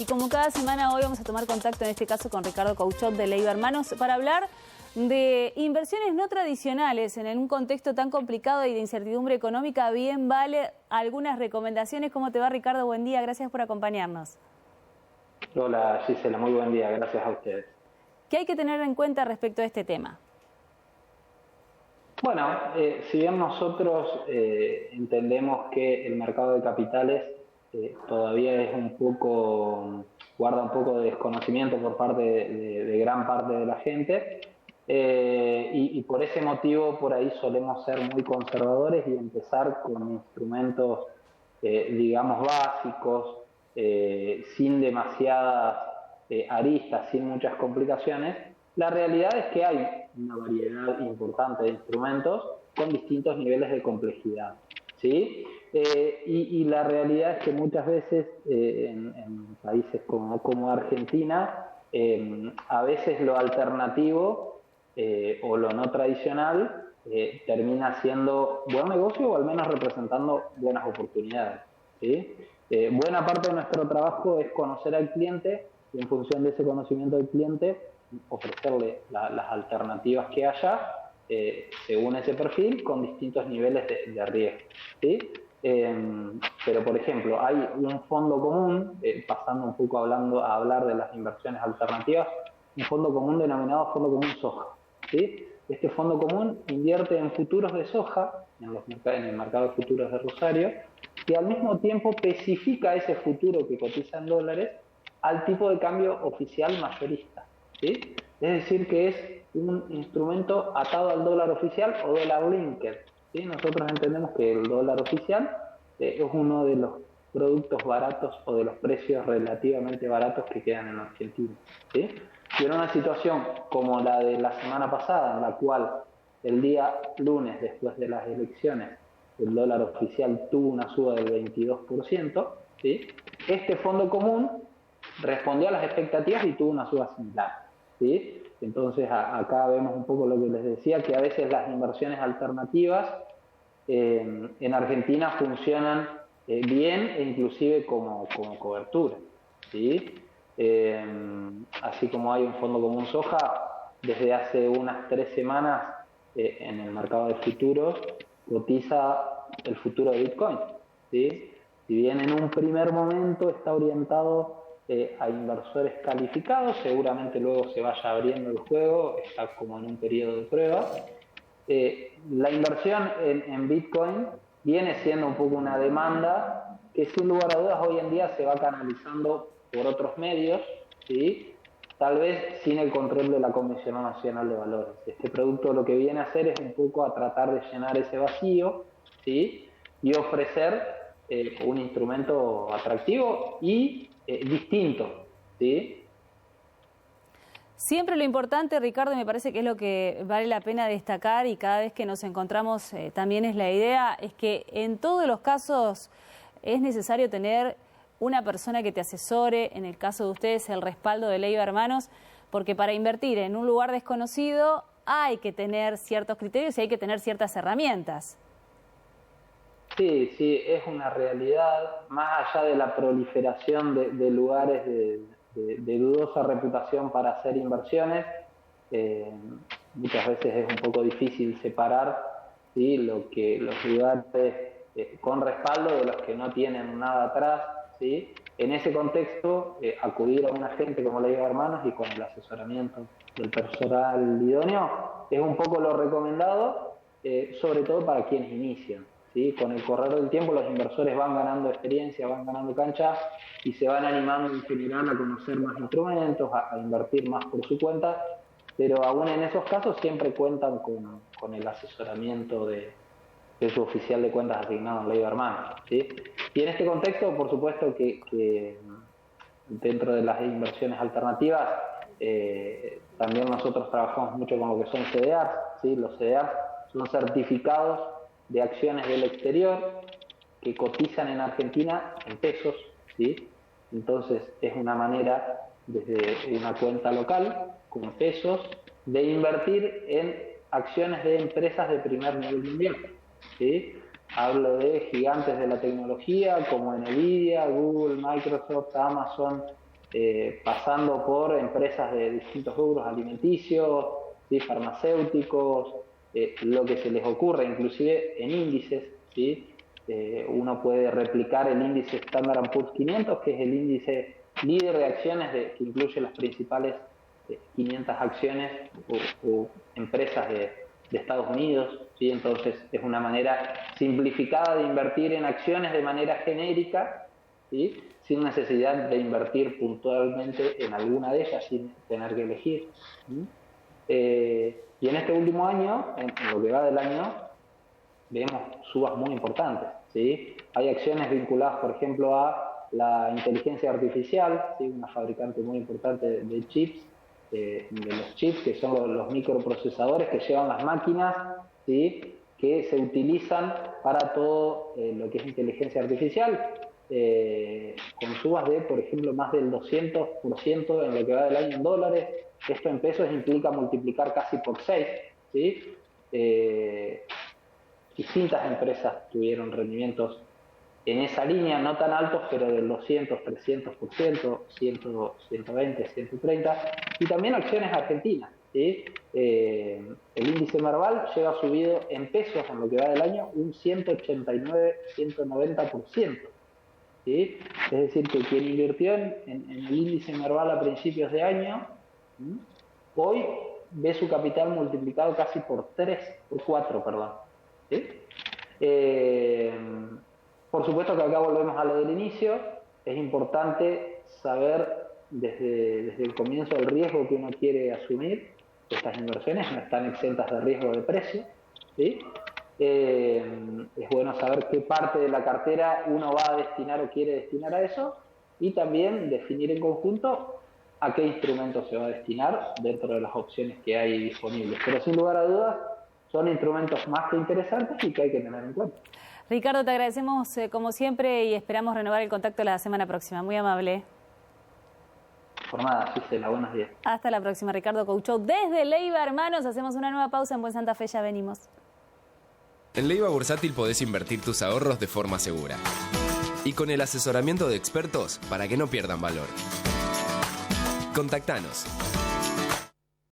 Y como cada semana hoy vamos a tomar contacto en este caso con Ricardo Couchot de Leiva Hermanos para hablar de inversiones no tradicionales en un contexto tan complicado y de incertidumbre económica. Bien vale algunas recomendaciones. ¿Cómo te va, Ricardo? Buen día, gracias por acompañarnos. Hola Gisela, muy buen día, gracias a ustedes. ¿Qué hay que tener en cuenta respecto a este tema? Bueno, si bien nosotros entendemos que el mercado de capitales todavía es guarda un poco de desconocimiento por parte de gran parte de la gente, y por ese motivo por ahí solemos ser muy conservadores y empezar con instrumentos, digamos, básicos, sin demasiadas aristas, sin muchas complicaciones. La realidad es que hay una variedad importante de instrumentos con distintos niveles de complejidad, ¿sí? Y la realidad es que muchas veces en países como Argentina, a veces lo alternativo o lo no tradicional termina siendo buen negocio o al menos representando buenas oportunidades, ¿sí? Buena parte de nuestro trabajo es conocer al cliente y en función de ese conocimiento del cliente ofrecerle las alternativas que haya según ese perfil con distintos niveles de riesgo, ¿sí? Pero por ejemplo hay un fondo común, pasando un poco a hablar de las inversiones alternativas, un fondo común denominado fondo común soja, ¿sí? Este fondo común invierte en futuros de soja en el mercado de futuros de Rosario, y al mismo tiempo especifica ese futuro que cotiza en dólares al tipo de cambio oficial mayorista, ¿sí? Es decir, que es un instrumento atado al dólar oficial o dólar linked, ¿sí? Nosotros entendemos que el dólar oficial es uno de los productos baratos o de los precios relativamente baratos que quedan en Argentina, ¿sí? Y en una situación como la de la semana pasada, en la cual el día lunes, después de las elecciones, el dólar oficial tuvo una suba del 22%, ¿sí? Este fondo común respondió a las expectativas y tuvo una suba similar, ¿sí? Entonces acá vemos un poco lo que les decía, que a veces las inversiones alternativas en Argentina funcionan bien e inclusive como cobertura, ¿sí? Así como hay un fondo común soja, desde hace unas 3 semanas en el mercado de futuros cotiza el futuro de Bitcoin, ¿sí? Si bien en un primer momento está orientado a inversores calificados, seguramente luego se vaya abriendo el juego, está como en un periodo de prueba. La inversión en Bitcoin viene siendo un poco una demanda que sin lugar a dudas hoy en día se va canalizando por otros medios, ¿sí? Tal vez sin el control de la Comisión Nacional de Valores. Este producto lo que viene a hacer es un poco a tratar de llenar ese vacío, ¿sí? Y ofrecer un instrumento atractivo y distinto, ¿sí? Siempre lo importante, Ricardo, me parece que es lo que vale la pena destacar y cada vez que nos encontramos también es la idea, es que en todos los casos es necesario tener una persona que te asesore, en el caso de ustedes el respaldo de Leiva Hermanos, porque para invertir en un lugar desconocido hay que tener ciertos criterios y hay que tener ciertas herramientas. Sí, sí, es una realidad, más allá de la proliferación de lugares de dudosa reputación para hacer inversiones, eh, muchas veces es un poco difícil separar, ¿sí? Los lugares con respaldo de los que no tienen nada atrás, ¿sí? En ese contexto, acudir a un agente como Leiva Hermanos y con el asesoramiento del personal idóneo es un poco lo recomendado, sobre todo para quienes inician, ¿sí? Con el correr del tiempo los inversores van ganando experiencia, van ganando cancha y se van animando en general a conocer más instrumentos, a invertir más por su cuenta, pero aún en esos casos siempre cuentan con el asesoramiento de su oficial de cuentas asignado en Leiva Hermanos, ¿sí? Y en este contexto, por supuesto que dentro de las inversiones alternativas, también nosotros trabajamos mucho con lo que son CDRs, ¿sí? Los CDRs son certificados de acciones del exterior que cotizan en Argentina en pesos, ¿sí? Entonces es una manera desde una cuenta local con pesos de invertir en acciones de empresas de primer nivel mundial, ¿sí? Hablo de gigantes de la tecnología como Nvidia, Google, Microsoft, Amazon, pasando por empresas de distintos rubros alimenticios, ¿sí? Farmacéuticos, lo que se les ocurra, inclusive en índices, ¿sí? Uno puede replicar el índice Standard & Poor's 500, que es el índice líder de acciones que incluye las principales 500 acciones o empresas de Estados Unidos, ¿sí? Entonces es una manera simplificada de invertir en acciones de manera genérica, ¿sí? Sin necesidad de invertir puntualmente en alguna de ellas, sin tener que elegir. ¿Sí? Y en este último año, en lo que va del año, vemos subas muy importantes, ¿sí? Hay acciones vinculadas, por ejemplo, a la inteligencia artificial, ¿sí? Una fabricante muy importante de chips, de los chips, que son los microprocesadores que llevan las máquinas, ¿sí? Que se utilizan para todo lo que es inteligencia artificial, con subas de, por ejemplo, más del 200% en lo que va del año en dólares. Esto en pesos implica multiplicar casi por 6, ¿sí? Distintas empresas tuvieron rendimientos en esa línea, no tan altos, pero del 200, 300%, 100, 120, 130, y también acciones argentinas, ¿sí? El índice Merval lleva subido en pesos en lo que va del año un 189, 190%, ¿sí? Es decir, que quien invirtió en el índice Merval a principios de año, ¿sí? Hoy ve su capital multiplicado casi por 4, perdón. ¿Sí? Por supuesto que acá volvemos a lo del inicio. Es importante saber desde el comienzo el riesgo que uno quiere asumir. Estas inversiones no están exentas de riesgo de precio, ¿sí? Es bueno saber qué parte de la cartera uno va a destinar o quiere destinar a eso, y también definir en conjunto a qué instrumento se va a destinar dentro de las opciones que hay disponibles. Pero sin lugar a dudas, son instrumentos más que interesantes y que hay que tener en cuenta. Ricardo, te agradecemos como siempre y esperamos renovar el contacto la semana próxima. Muy amable. Por nada, Gisela, buenos días. Hasta la próxima, Ricardo Couchou. Desde Leiva, hermanos, hacemos una nueva pausa en Buen Santa Fe, ya venimos. En Leiva Bursátil podés invertir tus ahorros de forma segura y con el asesoramiento de expertos para que no pierdan valor. Contactanos